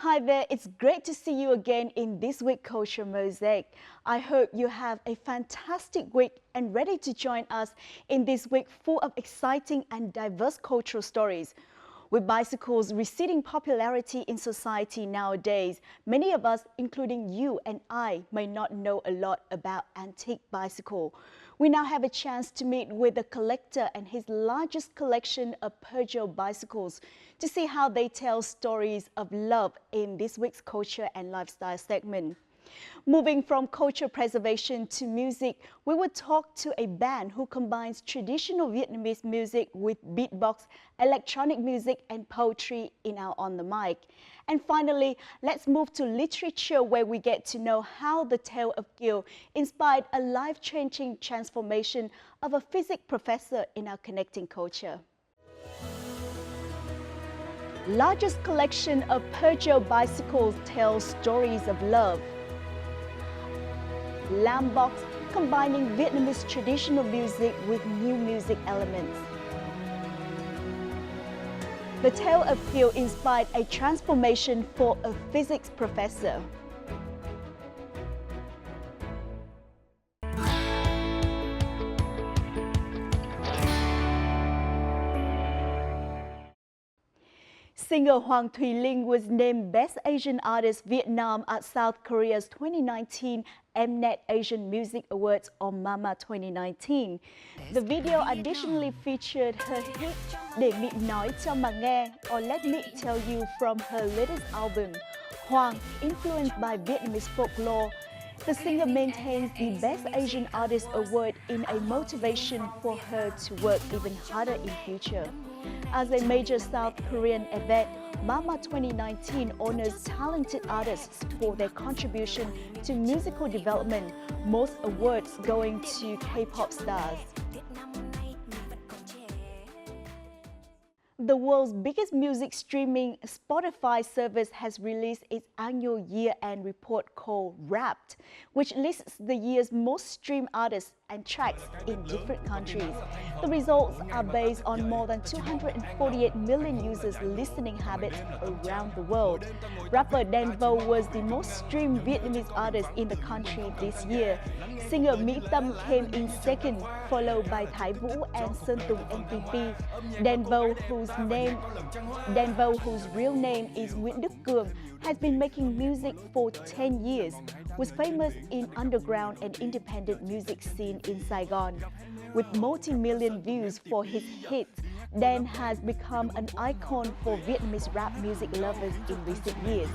Hi there, it's great to see you again in this week's Culture Mosaic. I hope you have a fantastic week and ready to join us in this week full of exciting and diverse cultural stories. With bicycles receding popularity in society nowadays, many of us, including you and I, may not know a lot about antique bicycle. We now have a chance to meet with a collector and his largest collection of Peugeot bicycles to see how they tell stories of love in this week's Culture and Lifestyle segment. Moving from culture preservation to music, we will talk to a band who combines traditional Vietnamese music with beatbox, electronic music and poetry in our On the Mic. And finally, let's move to literature where we get to know how the tale of Gil inspired a life-changing transformation of a physics professor in our connecting culture. Largest collection of Peugeot bicycles tells stories of love. Lamb box combining Vietnamese traditional music with new music elements. The tale of Gil inspired a transformation for a physics professor. Singer Hoàng Thùy Linh was named Best Asian Artist Vietnam at South Korea's 2019 Mnet Asian Music Awards or MAMA 2019. The video additionally featured her hit Để Mị Nói Cho Mà Nghe or Let Me Tell You from her latest album. Hoàng, influenced by Vietnamese folklore, the singer maintains the Best Asian Artist Award in a motivation for her to work even harder in future. As a major South Korean event, MAMA 2019 honors talented artists for their contribution to musical development, most awards going to K-pop stars. The world's biggest music streaming Spotify service has released its annual year-end report called Wrapped, which lists the year's most streamed artists and tracks in different countries. The results are based on more than 248 million users' listening habits around the world. Rapper Đen Vâu was the most streamed Vietnamese artist in the country this year. Singer Mỹ Tâm came in second, followed by Thái Vũ and Sơn Tùng MVP. Đen Vâu, whose real name is Nguyễn Đức Cường, has been making music for 10 years, was famous in underground and independent music scene in Saigon. With multi-million views for his hits, Đen has become an icon for Vietnamese rap music lovers in recent years.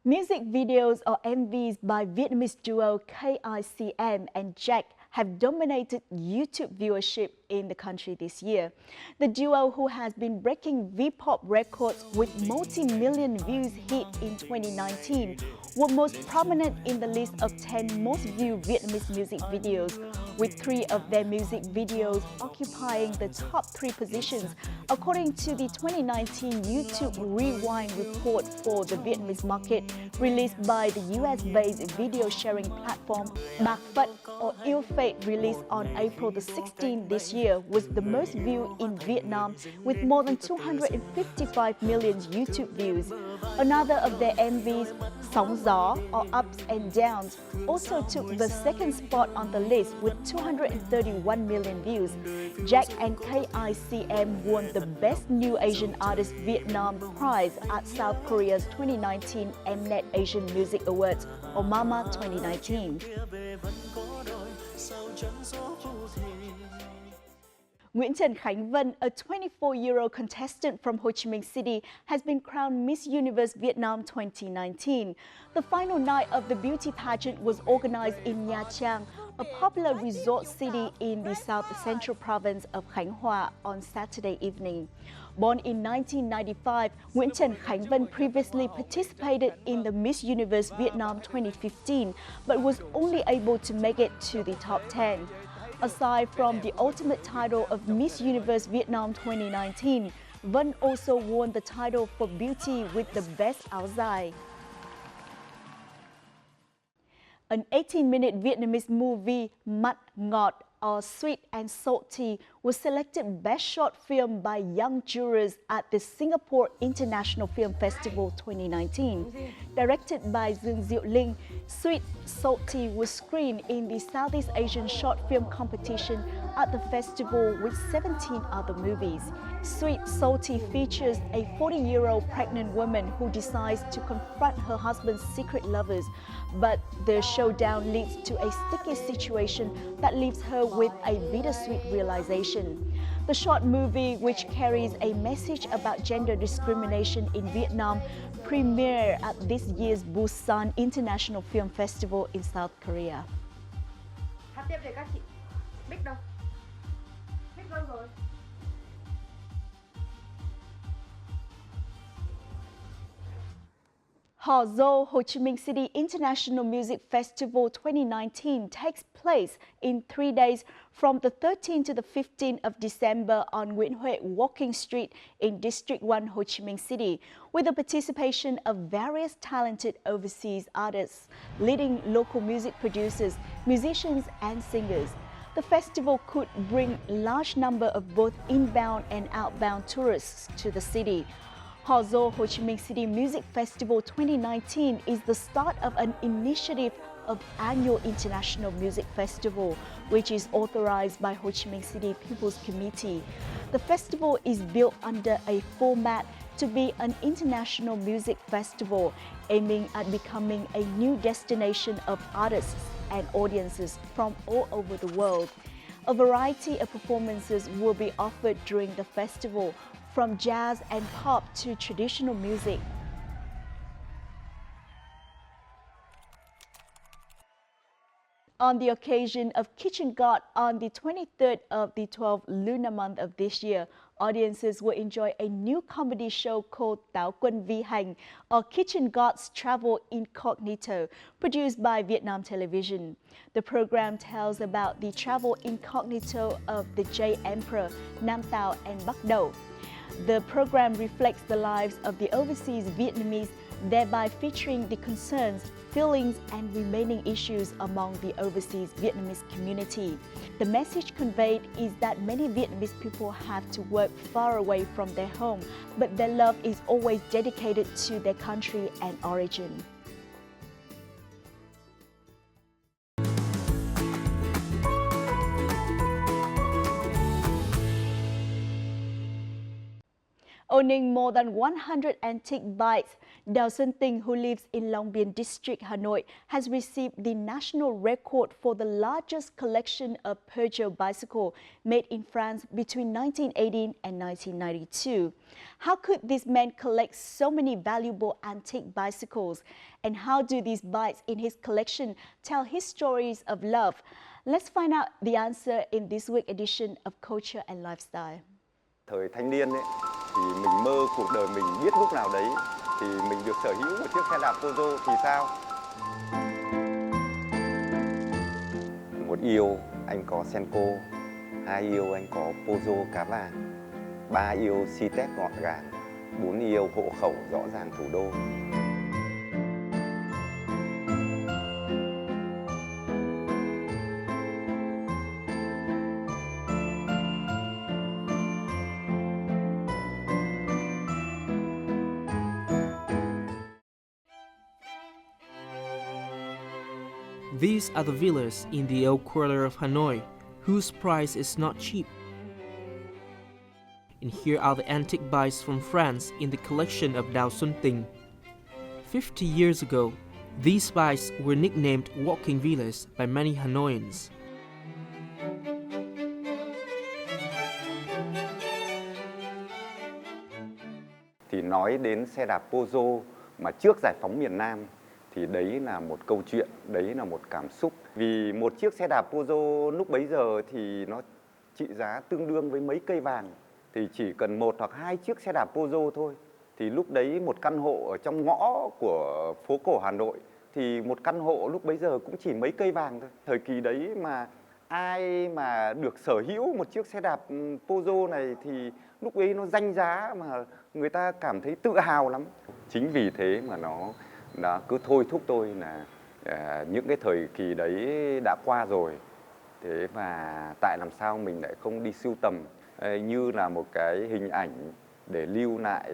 Music videos or MVs by Vietnamese duo KICM and Jack have dominated YouTube viewership in the country this year. The duo, who has been breaking V-pop records with multi-million views hit in 2019, were most prominent in the list of 10 most viewed Vietnamese music videos, with 3 of their music videos occupying the top 3 positions, according to the 2019 YouTube Rewind report for the Vietnamese market, released by the US-based video sharing platform Bạc Phật or Yêu Fate, released on April the 16th this year, was the most viewed in Vietnam with more than 255 million YouTube views. Another of their MVs, Sóng Gió or Ups and Downs, also took the second spot on the list with 231 million views. Jack and KICM won the Best New Asian Artist Vietnam prize at South Korea's 2019 Mnet Asian Music Awards or MAMA 2019. Nguyễn Trần Khánh Vân, a 24-year-old contestant from Ho Chi Minh City, has been crowned Miss Universe Vietnam 2019. The final night of the beauty pageant was organized in Nha Trang, a popular resort city in the south-central province of Khánh Hòa, on Saturday evening. Born in 1995, Nguyễn Trần Khánh Vân previously participated in the Miss Universe Vietnam 2015, but was only able to make it to the top 10. Aside from the ultimate title of Miss Universe Vietnam 2019, Vân also won the title for beauty with the best áo dài. An 18-minute Vietnamese movie Mặn Ngọt or Sweet and Salty was selected Best Short Film by young jurors at the Singapore International Film Festival 2019. Directed by Dương Diệu Linh, Sweet Salty was screened in the Southeast Asian Short Film Competition at the festival with 17 other movies. Sweet Salty features a 40-year-old pregnant woman who decides to confront her husband's secret lovers, but the showdown leads to a sticky situation that leaves her with a bittersweet realization. The short movie, which carries a message about gender discrimination in Vietnam, premiered at this year's Busan International Film Festival in South Korea. Hát tiếp về các chị. Bích đâu? Bích đâu rồi? Ho Dô Ho Chi Minh City International Music Festival 2019 takes place in 3 days from the 13th to the 15th of December on Nguyễn Huệ Walking Street in District 1 Ho Chi Minh City, with the participation of various talented overseas artists, leading local music producers, musicians and singers. The festival could bring a large number of both inbound and outbound tourists to the city. Ho Dô Ho Chi Minh City Music Festival 2019 is the start of an initiative of annual International Music Festival, which is authorized by Ho Chi Minh City People's Committee. The festival is built under a format to be an international music festival, aiming at becoming a new destination of artists and audiences from all over the world. A variety of performances will be offered during the festival, from jazz and pop to traditional music. On the occasion of Kitchen God on the 23rd of the 12th lunar month of this year, audiences will enjoy a new comedy show called Táo Quân Vi Hành, or Kitchen God's Travel Incognito, produced by Vietnam Television. The program tells about the travel incognito of the J Emperor, Nam Tao and Bắc Đẩu. The program reflects the lives of the overseas Vietnamese, thereby featuring the concerns, feelings and remaining issues among the overseas Vietnamese community. The message conveyed is that many Vietnamese people have to work far away from their home, but their love is always dedicated to their country and origin. Owning more than 100 antique bikes, Đào Xuân Tình, who lives in Long Biên District, Hanoi, has received the national record for the largest collection of Peugeot bicycles made in France between 1918 and 1992. How could this man collect so many valuable antique bicycles? And how do these bikes in his collection tell his stories of love? Let's find out the answer in this week's edition of Culture and Lifestyle. Thời thanh niên ấy, thì mình mơ cuộc đời mình biết lúc nào đấy thì mình được sở hữu một chiếc xe đạp Peugeot thì sao? Một yêu anh có Senko, hai yêu anh có Peugeot cá vàng, ba yêu C-Tech gọn gàng, bốn yêu hộ khẩu rõ ràng thủ đô. These are the villas in the old quarter of Hanoi, whose price is not cheap. And here are the antique bikes from France in the collection of Đào Xuân Tình. 50 years ago, these bikes were nicknamed walking villas by many Hanoians. Thì nói đến xe đạp Peugeot mà trước giải phóng miền Nam thì đấy là một câu chuyện, đấy là một cảm xúc. Vì một chiếc xe đạp Peugeot lúc bấy giờ thì nó trị giá tương đương với mấy cây vàng. Thì chỉ cần một hoặc hai chiếc xe đạp Peugeot thôi. Thì lúc đấy một căn hộ ở trong ngõ của phố cổ Hà Nội thì một căn hộ lúc bấy giờ cũng chỉ mấy cây vàng thôi. Thời kỳ đấy mà ai mà được sở hữu một chiếc xe đạp Peugeot này thì lúc ấy nó danh giá mà người ta cảm thấy tự hào lắm. Chính vì thế mà nó đã cứ thôi thúc tôi là những cái thời kỳ đấy đã qua rồi, Thế và tại làm sao mình lại không đi sưu tầm như là một cái hình ảnh để lưu lại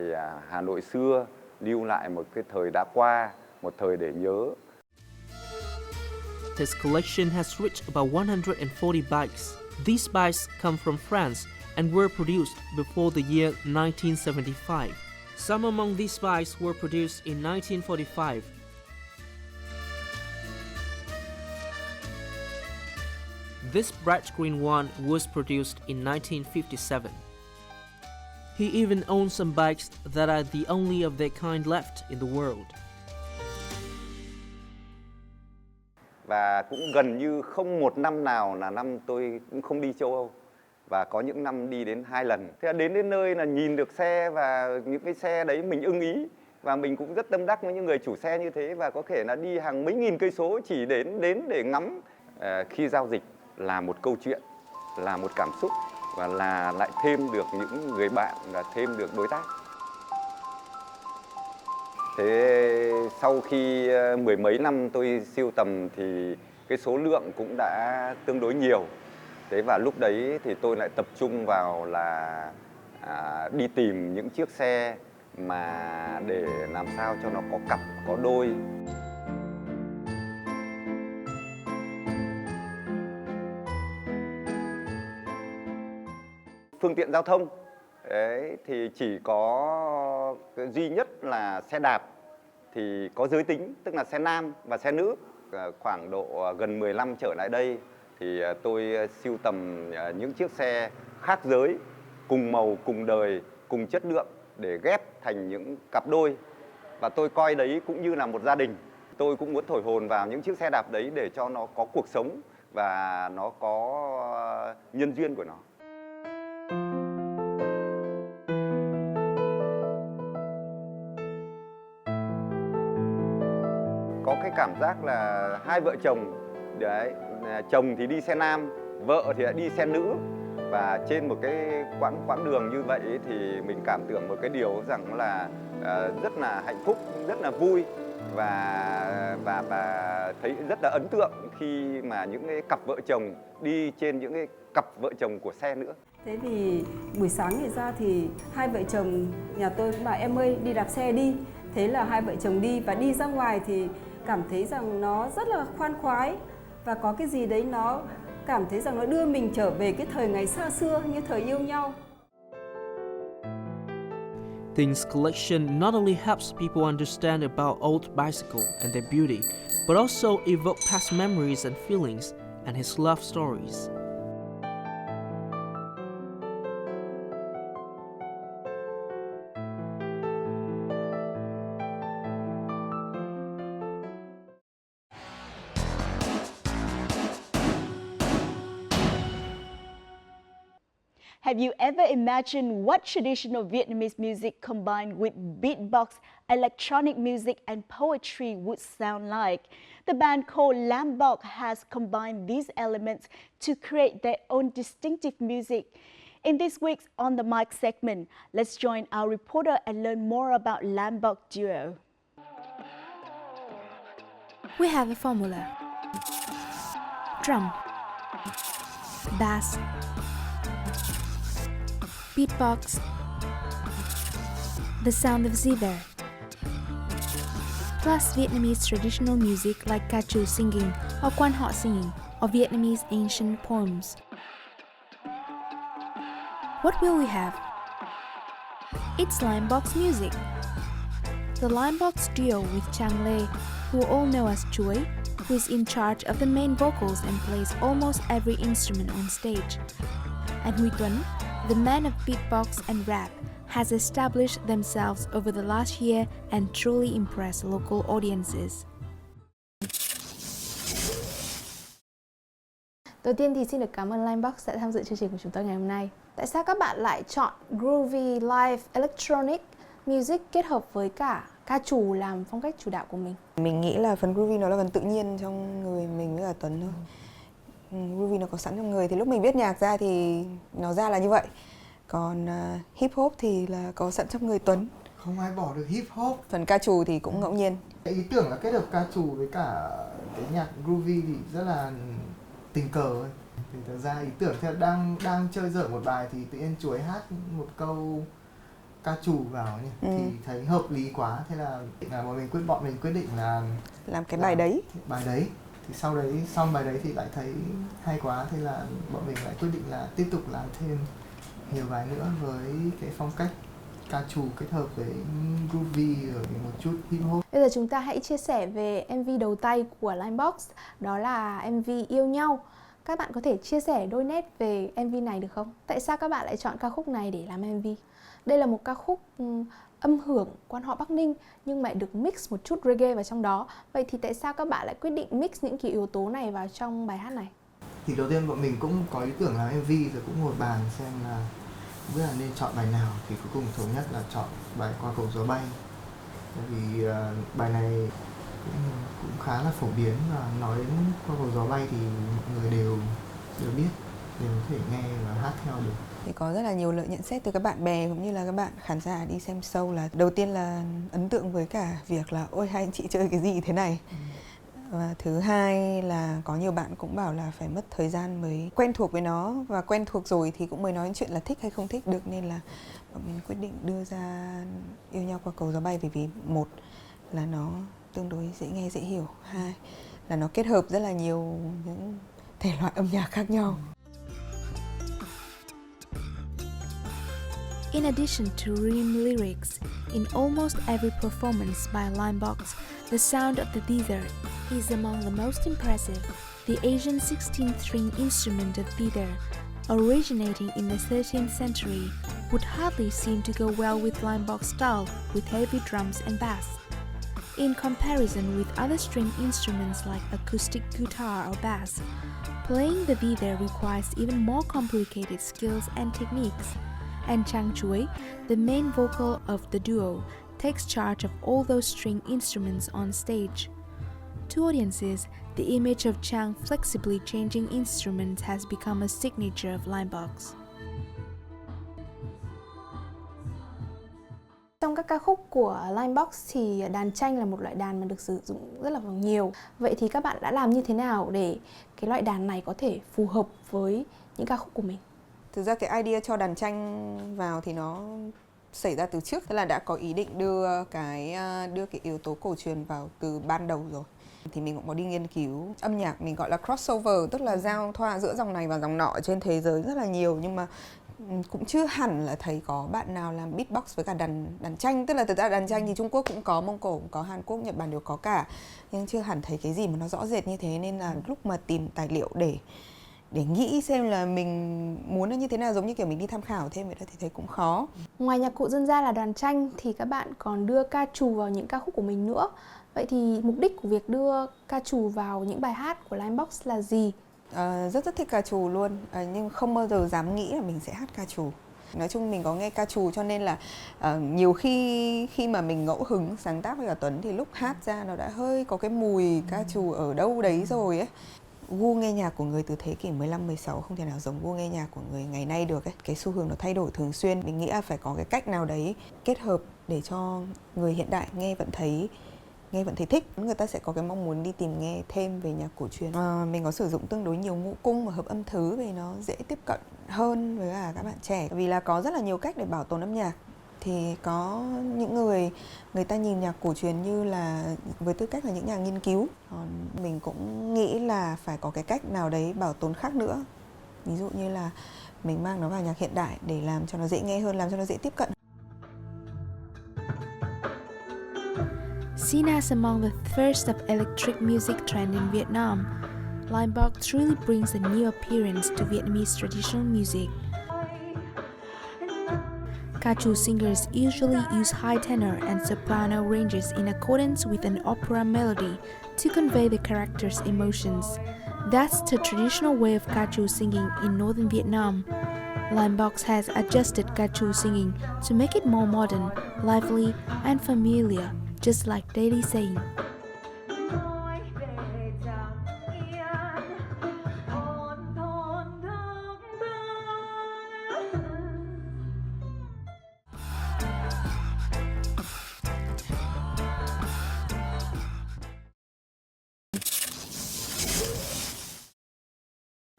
Hà Nội xưa, lưu lại một cái thời đã qua, một thời để nhớ. His collection has reached about 140 bikes. These bikes come from France and were produced before the year 1975. Some among these bikes were produced in 1945. This bright green one was produced in 1957. He even owns some bikes that are the only of their kind left in the world. Và cũng gần như không một năm nào là năm tôi cũng không đi châu Âu. Và có những năm đi đến 2 lần. Thế đến nơi là nhìn được xe và những cái xe đấy mình ưng ý. Và mình cũng rất tâm đắc với những người chủ xe như thế. Và có thể là đi hàng mấy nghìn cây số chỉ đến để ngắm. Khi giao dịch là một câu chuyện, là một cảm xúc. Và là lại thêm được những người bạn và thêm được đối tác. Thế sau khi mười mấy năm tôi sưu tầm thì cái số lượng cũng đã tương đối nhiều. Thế và lúc đấy thì tôi lại tập trung vào là đi tìm những chiếc xe mà để làm sao cho nó có cặp, có đôi. Phương tiện giao thông đấy, thì chỉ có duy nhất là xe đạp thì có giới tính, tức là xe nam và xe nữ. Khoảng độ gần 10 năm trở lại đây thì tôi sưu tầm những chiếc xe khác giới, cùng màu, cùng đời, cùng chất lượng để ghép thành những cặp đôi. Và tôi coi đấy cũng như là một gia đình. Tôi cũng muốn thổi hồn vào những chiếc xe đạp đấy để cho nó có cuộc sống và nó có nhân duyên của nó. Có cái cảm giác là hai vợ chồng đấy, chồng thì đi xe nam, vợ thì lại đi xe nữ. Và trên một cái quãng đường như vậy thì mình cảm tưởng một cái điều rằng là rất là hạnh phúc, rất là vui và thấy rất là ấn tượng khi mà những cái cặp vợ chồng đi trên những cái cặp vợ chồng của xe nữa. Thế thì buổi sáng ngày ra thì hai vợ chồng nhà tôi cũng bảo em ơi đi đạp xe đi. Thế là hai vợ chồng đi và đi ra ngoài thì cảm thấy rằng nó rất là khoan khoái và có cái gì đấy nó cảm thấy rằng nó đưa mình trở về cái thời ngày xa xưa như thời yêu nhau. Thing's collection not only helps people understand about old bicycle and their beauty, but also evoke past memories and feelings and his love stories. Have you ever imagined what traditional Vietnamese music combined with beatbox, electronic music and poetry would sound like? The band called Lambok has combined these elements to create their own distinctive music. In this week's On the Mic segment, let's join our reporter and learn more about Lambok Duo. We have a formula: drum, bass, beatbox, the sound of zither, plus Vietnamese traditional music like ca trù singing or quan họ singing or Vietnamese ancient poems. What will we have? It's Limebox music. The Limebox duo with Chang Lê, who all know as Chuối, who is in charge of the main vocals and plays almost every instrument on stage, and Huy Tuấn, the man of beatbox and rap, has established themselves over the last year and truly impressed local audiences. Đầu tiên thì xin được cảm ơn Limebox đã tham dự chương trình của chúng tôi ngày hôm nay. Tại sao các bạn lại chọn groovy, live, electronic music kết hợp với cả ca trù làm phong cách chủ đạo của mình? Mình nghĩ là phần groovy nó là phần tự nhiên trong người mình với cả Tuấn thôi. Groovy nó có sẵn trong người thì lúc mình viết nhạc ra thì nó ra là như vậy. Còn hip hop thì là có sẵn trong người Tuấn. Không ai bỏ được hip hop. Phần ca trù thì cũng ngẫu nhiên. Cái ý tưởng là kết hợp ca trù với cả cái nhạc groovy thì rất là tình cờ ấy. Thì thật ra ý tưởng theo đang chơi dở một bài thì tự nhiên chú ấy hát một câu ca trù vào nhỉ? Thì thấy hợp lý quá, thế là bọn mình quyết định là làm cái bài đấy. Thì sau đấy xong bài đấy thì lại thấy hay quá, thế là bọn mình lại quyết định là tiếp tục làm thêm nhiều bài nữa với cái phong cách ca trù kết hợp với groovy rồi một chút hip hop. Bây giờ chúng ta hãy chia sẻ về MV đầu tay của Linebox, đó là MV Yêu Nhau. Các bạn có thể chia sẻ đôi nét về MV này được không? Tại sao các bạn lại chọn ca khúc này để làm MV? Đây là một ca khúc âm hưởng quan họ Bắc Ninh nhưng mà được mix một chút reggae vào trong đó. Vậy thì tại sao các bạn lại quyết định mix những cái yếu tố này vào trong bài hát này? Thì đầu tiên bọn mình cũng có ý tưởng làm MV rồi cũng ngồi bàn xem là không biết là nên chọn bài nào, thì cuối cùng thống nhất là chọn bài Qua Cầu Gió Bay. Bởi vì bài này cũng khá là phổ biến, và nói đến Qua Cầu Gió Bay thì mọi người đều biết, đều có thể nghe và hát theo được. Thì có rất là nhiều lời nhận xét từ các bạn bè cũng như là các bạn khán giả đi xem show, là đầu tiên là ấn tượng với cả việc là ôi hai anh chị chơi cái gì thế này. Và thứ hai là có nhiều bạn cũng bảo là phải mất thời gian mới quen thuộc với nó, và quen thuộc rồi thì cũng mới nói chuyện là thích hay không thích được, nên là bọn mình quyết định đưa ra Yêu Nhau Qua Cầu Gió Bay vì một là nó tương đối dễ nghe dễ hiểu, hai là nó kết hợp rất là nhiều những thể loại âm nhạc khác nhau. In addition to rhyme lyrics, in almost every performance by Linebox, the sound of the dither is among the most impressive. The Asian 16-string instrument of dither, originating in the 13th century, would hardly seem to go well with Linebox style with heavy drums and bass. In comparison with other string instruments like acoustic guitar or bass, playing the dither requires even more complicated skills and techniques. And Chang Chuối, the main vocal of the duo, takes charge of all those string instruments on stage. To audiences, the image of Chang flexibly changing instruments has become a signature of Linebox. Trong các ca khúc của Linebox thì đàn tranh là một loại đàn mà được sử dụng rất là nhiều. Vậy thì các bạn đã làm như thế nào để cái loại đàn này có thể phù hợp với những ca khúc của mình? Thực ra cái idea cho đàn tranh vào thì nó xảy ra từ trước, tức là đã có ý định đưa cái yếu tố cổ truyền vào từ ban đầu rồi. Thì mình cũng có đi nghiên cứu âm nhạc, mình gọi là crossover, tức là giao thoa giữa dòng này và dòng nọ trên thế giới rất là nhiều, nhưng mà cũng chưa hẳn là thấy có bạn nào làm beatbox với cả đàn tranh. Tức là thực ra đàn tranh thì Trung Quốc cũng có, Mông Cổ cũng có, Hàn Quốc, Nhật Bản đều có cả, nhưng chưa hẳn thấy cái gì mà nó rõ rệt như thế. Nên là lúc mà tìm tài liệu để nghĩ xem là mình muốn nó như thế nào, giống như kiểu mình đi tham khảo thêm vậy đó, thì thấy cũng khó. Ngoài nhạc cụ dân gian là đàn tranh thì các bạn còn đưa ca trù vào những ca khúc của mình nữa. Vậy thì mục đích của việc đưa ca trù vào những bài hát của Linebox là gì? Rất thích ca trù luôn, nhưng không bao giờ dám nghĩ là mình sẽ hát ca trù. Nói chung mình có nghe ca trù cho nên là nhiều khi mà mình ngẫu hứng sáng tác với cả Tuấn thì lúc hát ra nó đã hơi có cái mùi ca trù ở đâu đấy rồi ấy. Gu nghe nhạc của người từ thế kỷ 15, 16 không thể nào giống gu nghe nhạc của người ngày nay được ấy. Cái xu hướng nó thay đổi thường xuyên. Mình nghĩ là phải có cái cách nào đấy kết hợp để cho người hiện đại nghe vẫn thấy thích. Người ta sẽ có cái mong muốn đi tìm nghe thêm về nhạc cổ truyền. Mình có sử dụng tương đối nhiều ngũ cung và hợp âm thứ vì nó dễ tiếp cận hơn với cả các bạn trẻ. Vì là có rất là nhiều cách để bảo tồn âm nhạc. Thì có những người ta nhìn nhạc cổ truyền như là với tư cách là những nhà nghiên cứu. Còn mình cũng nghĩ là phải có cái cách nào đấy bảo tồn khác nữa. Ví dụ như là mình mang nó vào nhạc hiện đại để làm cho nó dễ nghe hơn, làm cho nó dễ tiếp cận. Seen as among the first of electric music trend in Vietnam, Linebox truly brings a new appearance to Vietnamese traditional music. Ca trù singers usually use high tenor and soprano ranges in accordance with an opera melody to convey the character's emotions. That's the traditional way of ca trù singing in northern Vietnam. Linebox has adjusted ca trù singing to make it more modern, lively, and familiar, just like daily saying.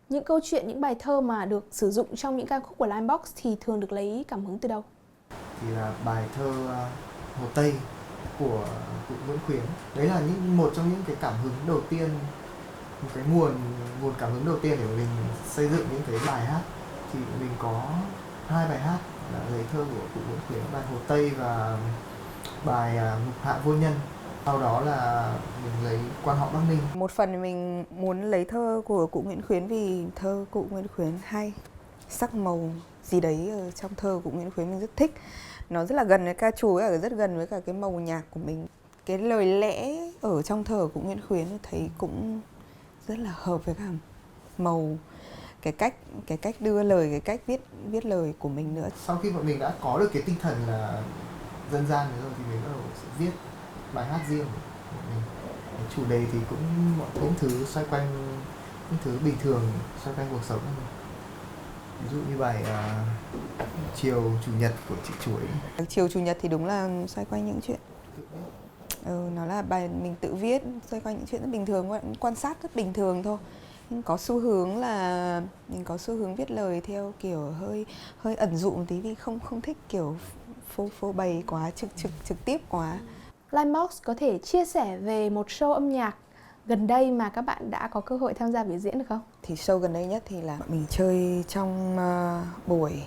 Những câu chuyện, những bài thơ mà được sử dụng trong những ca khúc của Linebox thì thường được lấy cảm hứng từ đâu? Thì là bài thơ Hồ Tây của cụ Nguyễn Khuyến. Đấy là một trong những cái cảm hứng đầu tiên, một cái nguồn cảm hứng đầu tiên để mình xây dựng những cái bài hát. Thì mình có 2 bài hát là lấy thơ của cụ Nguyễn Khuyến, bài Hồ Tây và bài Mục Hạ Vô Nhân. Sau đó là mình lấy Quan họ Bắc Ninh. Một phần mình muốn lấy thơ của cụ Nguyễn Khuyến vì thơ cụ Nguyễn Khuyến hay, sắc màu gì đấy ở trong thơ của Nguyễn Khuyến mình rất thích. Nó rất là gần với ca trù ấy, rất gần với cả cái màu nhạc của mình. Cái lời lẽ ở trong thơ của Nguyễn Khuyến thấy cũng rất là hợp với cả màu, cái cách đưa lời, cái cách viết lời của mình nữa. Sau khi bọn mình đã có được cái tinh thần là dân gian rồi thì mình bắt đầu sẽ viết bài hát riêng của mình. Chủ đề thì cũng những thứ xoay quanh những thứ bình thường, xoay quanh cuộc sống. Ví dụ như bài Chiều Chủ nhật của chị Chuối. Chiều Chủ nhật thì đúng là xoay quanh những chuyện. Nó là bài mình tự viết, xoay quanh những chuyện rất bình thường, quan sát rất bình thường thôi. Nhưng có xu hướng là mình có xu hướng viết lời theo kiểu hơi ẩn dụ một tí vì không thích kiểu phô bày quá, trực tiếp quá. Linebox có thể chia sẻ về một show âm nhạc gần đây mà các bạn đã có cơ hội tham gia biểu diễn được không? Thì show gần đây nhất thì là mình chơi trong buổi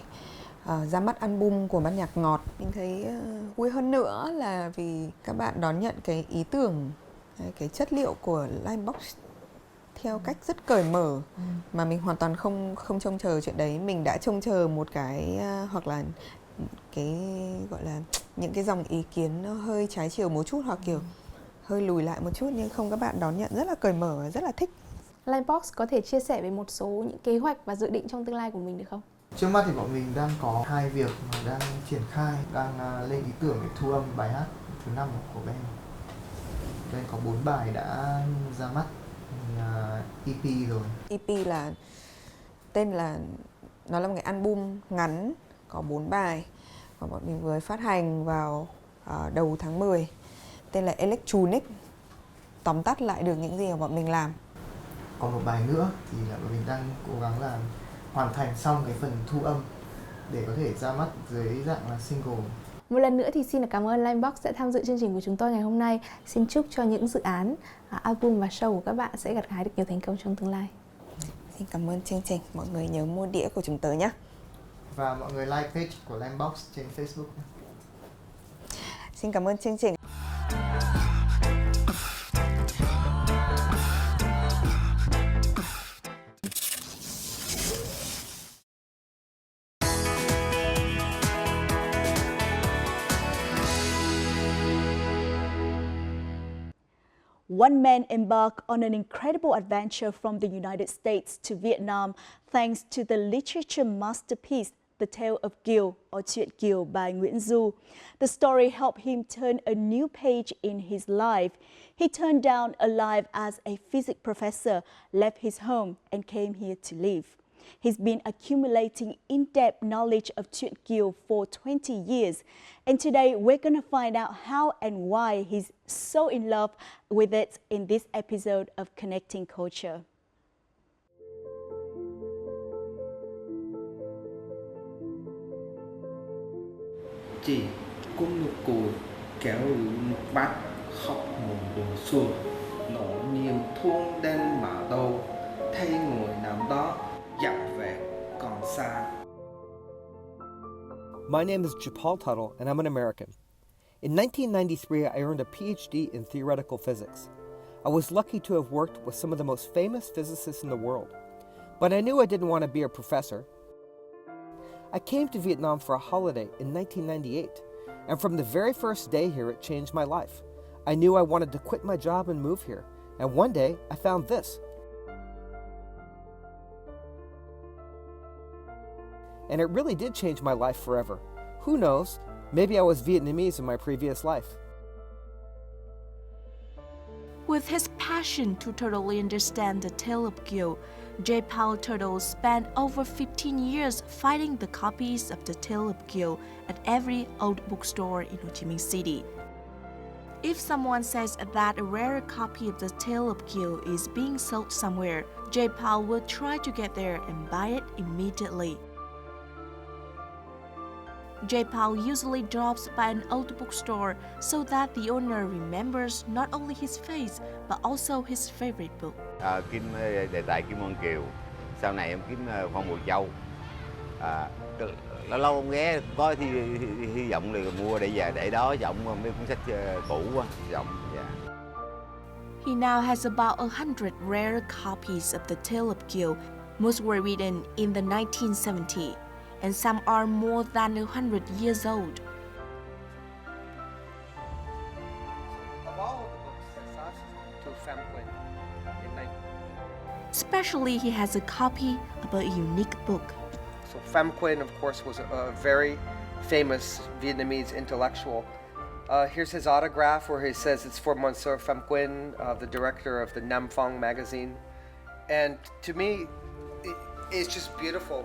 ra mắt album của ban nhạc Ngọt. Mình thấy vui hơn nữa là vì các bạn đón nhận cái ý tưởng, cái chất liệu của Linebox theo cách rất cởi mở mà mình hoàn toàn không trông chờ chuyện đấy. Mình đã trông chờ một cái hoặc là cái gọi là những cái dòng ý kiến nó hơi trái chiều một chút hoặc kiểu hơi lùi lại một chút, nhưng không, các bạn đón nhận rất là cởi mở và rất là thích. Linebox có thể chia sẻ về một số những kế hoạch và dự định trong tương lai của mình được không? Trước mắt thì bọn mình đang có 2 việc mà đang triển khai, đang lên ý tưởng để thu âm bài hát thứ 5 của band. Band có 4 bài đã ra mắt EP rồi. EP là tên là nó là một cái album ngắn có 4 bài và bọn mình vừa phát hành vào đầu tháng 10, tên là Electronic, tóm tắt lại được những gì mà bọn mình làm. Còn một bài nữa thì là bọn mình đang cố gắng là hoàn thành xong cái phần thu âm để có thể ra mắt dưới dạng là single. Một lần nữa thì xin cảm ơn Linebox đã tham dự chương trình của chúng tôi ngày hôm nay. Xin chúc cho những dự án, album và show của các bạn sẽ gặt hái được nhiều thành công trong tương lai. Xin cảm ơn chương trình. Mọi người nhớ mua đĩa của chúng tớ nhé. Và mọi người like page của Linebox trên Facebook. Xin cảm ơn chương trình. One man embarked on an incredible adventure from the United States to Vietnam thanks to the literature masterpiece The Tale of Kiều or Chuyện Kiều by Nguyễn Du. The story helped him turn a new page in his life. He turned down a life as a physics professor, left his home and came here to live. He's been accumulating in-depth knowledge of Chuyện Kiều for 20 years. And today we're going to find out how and why he's so in love with it in this episode of Connecting Culture. Chị cũng nụ cười kéo nước mắt khóc một đường xuân, nỗi niềm thương đến mà đâu, thay người nào đó dặn về còn xa. My name is Japal Tuttle, and I'm an American. In 1993, I earned a PhD in theoretical physics. I was lucky to have worked with some of the most famous physicists in the world, but I knew I didn't want to be a professor. I came to Vietnam for a holiday in 1998, and from the very first day here, it changed my life. I knew I wanted to quit my job and move here, and one day I found this. And it really did change my life forever. Who knows, maybe I was Vietnamese in my previous life. With his passion to totally understand the tale of Kiều, Japal Tuttle spent over 15 years finding the copies of the tale of Kiều at every old bookstore in Ho Chi Minh City. If someone says that a rare copy of the tale of Kiều is being sold somewhere, J. Paul will try to get there and buy it immediately. J. Paul usually drops by an old bookstore so that the owner remembers not only his face but also his favorite book. Kim đề tài Kim Ngân Kiều, sau này em kiếm Phong Bùi Châu. Lâu lâu em ghé có thì hy vọng là mua để về để đó giọng mấy cuốn sách cũ quá, giọng dạ. He now has about 100 rare copies of The Tale of Kiều. Most were written in the 1970s, and some are more than 100 years old. Of all of the books that Sasha to Famquin in 19... Especially, he has a copy of a unique book. So Pham Nguyen, of course, was a very famous Vietnamese intellectual. Here's his autograph where he says it's for Monsieur Pham Nguyen, the director of the Nam Phong magazine. And to me, it's just beautiful.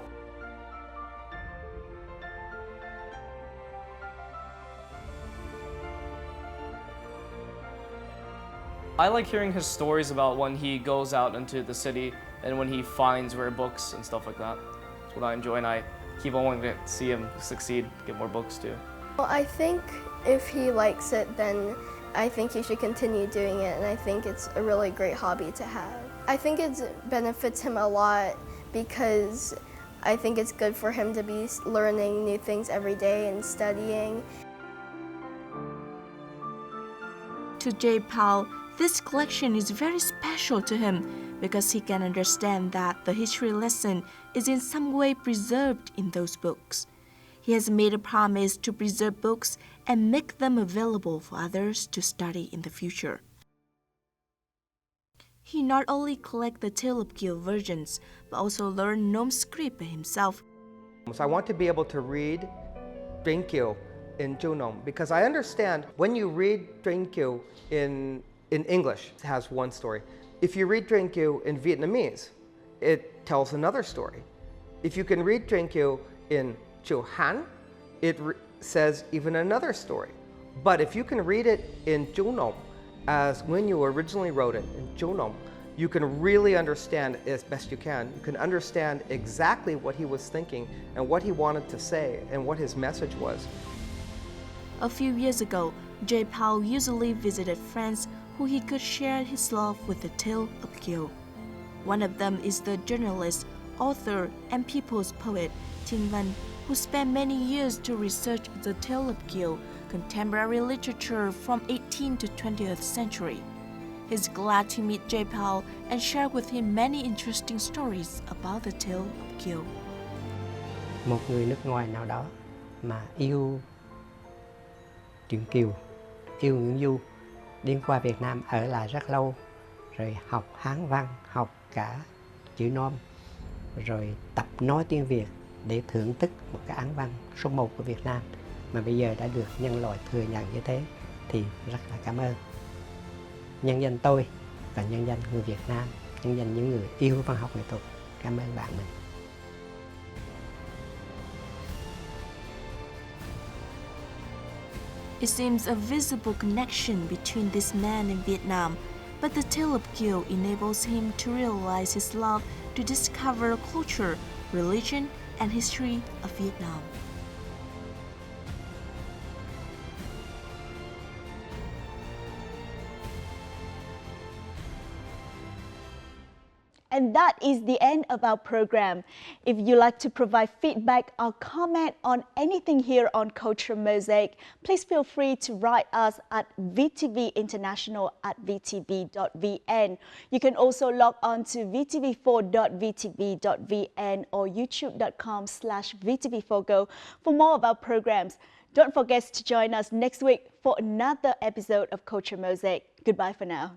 I like hearing his stories about when he goes out into the city and when he finds rare books and stuff like that. That's what I enjoy, and I keep on wanting to see him succeed, get more books too. Well, I think if he likes it, then I think he should continue doing it, and I think it's a really great hobby to have. I think it benefits him a lot because I think it's good for him to be learning new things every day and studying. To J. Paul, this collection is very special to him because he can understand that the history lesson is in some way preserved in those books. He has made a promise to preserve books and make them available for others to study in the future. He not only collects the Tale of Kiều versions, but also learned Nôm script by himself. So I want to be able to read Truyện Kiều in Chu Nôm because I understand when you read Truyện Kiều in English, it has one story. If you read Truyện Kiều in Vietnamese, it tells another story. If you can read Truyện Kiều in Chu Han, it says even another story. But if you can read it in Chu Nôm, as when you originally wrote it in Chu Nôm, you can really understand as best you can. You can understand exactly what he was thinking and what he wanted to say and what his message was. A few years ago, J. Paul usually visited friends who he could share his love with the Tale of Kiều. One of them is the journalist, author, and people's poet, Tin Văn, who spent many years to research the Tale of Kiều, contemporary literature from 18th to 20th century. He's glad to meet J. Paul and share with him many interesting stories about the Tale of Kiều. Một người nước ngoài nào đó mà yêu truyện Kiều, yêu Nguyễn Du, đi qua Việt Nam ở lại rất lâu, rồi học Hán văn, học cả chữ Nôm, rồi tập nói tiếng Việt để thưởng thức một cái án văn số 1 của Việt Nam mà bây giờ đã được nhân loại thừa nhận như thế thì rất là cảm ơn. Nhân danh tôi và nhân danh người Việt Nam, nhân danh những người yêu văn học nghệ thuật, cảm ơn bạn mình. It seems a visible connection between this man and Vietnam, but the Tale of Kiều enables him to realize his love to discover culture, religion, and history of Vietnam. And that is the end of our program. If you'd like to provide feedback or comment on anything here on Culture Mosaic, please feel free to write us at vtvinternational@vtv.vn. You can also log on to vtv4.vtv.vn or youtube.com/vtvfogo for more of our programs. Don't forget to join us next week for another episode of Culture Mosaic. Goodbye for now.